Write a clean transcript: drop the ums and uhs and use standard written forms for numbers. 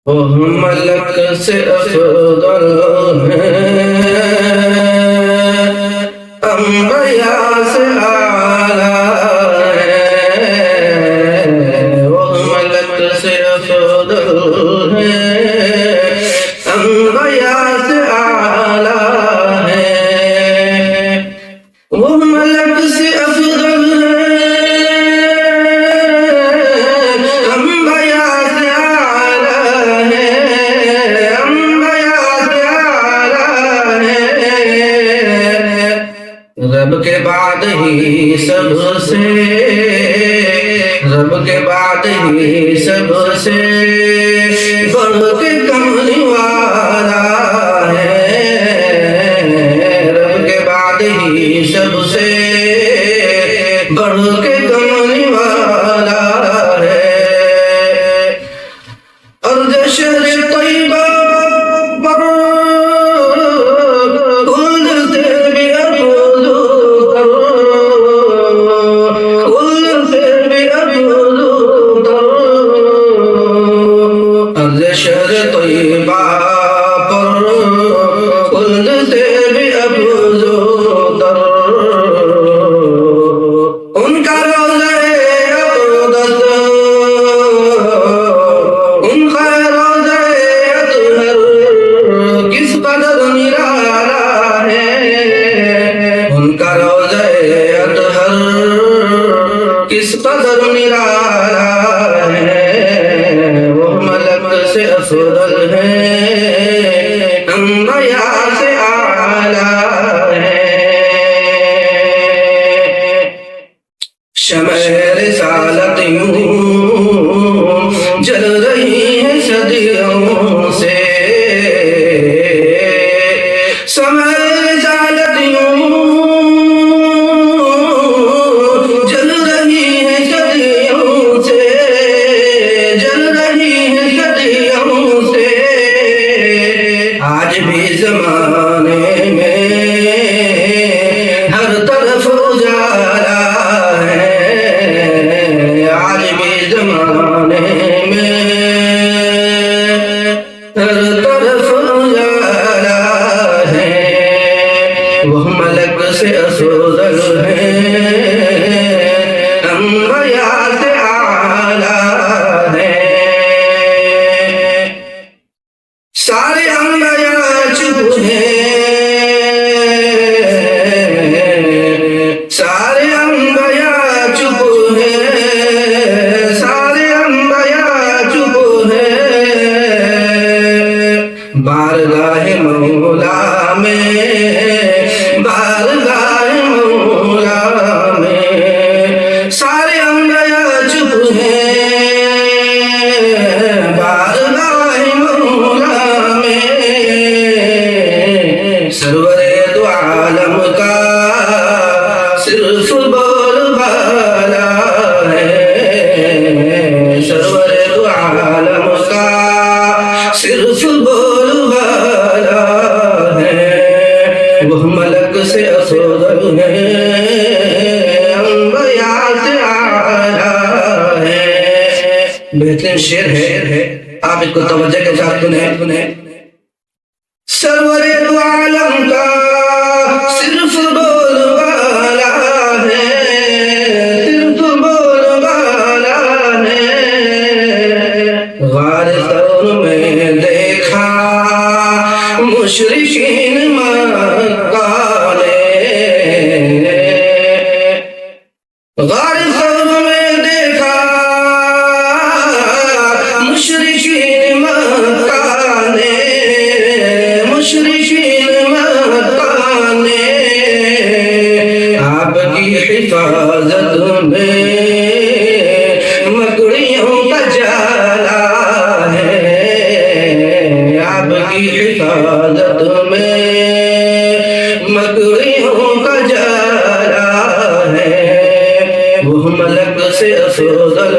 وہ ملک سے افضل ہیں، انبیاء سے اعلیٰ ہیں، وہ ملک سے افضل ہیں، انبیاء سے اعلیٰ ہیں، وہ ملک سے افضل رب کے بعد ہی سب سے، رب کے بعد ہی سب سے بڑھ کے کملی والا ہے، رب کے بعد ہی سب سے بڑھ کے کملی والا ہے، اور جو شہر طیبہ پر شہر طیبہ پر خلد سے بھی افضل تر، ان کا روضہ اقدس، ان کا روضہ اطہر کس قدر نرالا ہے، ان کا روضہ اطہر کس قدر نرالا ہے، سے افضل ہیں، انبیاء سے اعلیٰ ہیں، شمع رسالت یوں جل رہی ہے صدیوں سے، شمع رسالت یوں جل رہی ہے صدیوں سے، جل رہی ہے آج بھی زمانے میں ہر طرف اجالا ہے، آج بھی زمانے میں ہر طرف اجالا ہے، وہ ملک سے افضل ہیں، انبیاء سے اعلیٰ ہیں، سارے انبیاء چپ ہیں، سارے انبیاء چپ ہیں، سارے انبیاء چپ ہیں، بارگاہ مولا میں، بارگاہ مولا میں سارے انبیاء چپ ہیں، بارگاہ مولا سرور دو عالم کا صرف بول بالا ہے، سرور دو عالم کا صرف بول بالا ہے، وہ ملک سے افضل ہیں، انبیاء سے اعلیٰ ہے، بہترین شعر ہے، آپ اس کو توجہ کے ساتھ سنیں، سرور دو عالم کا صرف بول بالا ہے، صرف بول بالا ہے، غار ثور میں دیکھا مشرکین مکہ نے، غار ثور میں دیکھا مشرکین مکہ نے، مشرکین مکہ نے آپ کی حفاظت میں مکڑیوں کا جالا ہے، آپ کی حفاظت میں مکڑیوں کا جالا ہے، وہ ملک سے افضل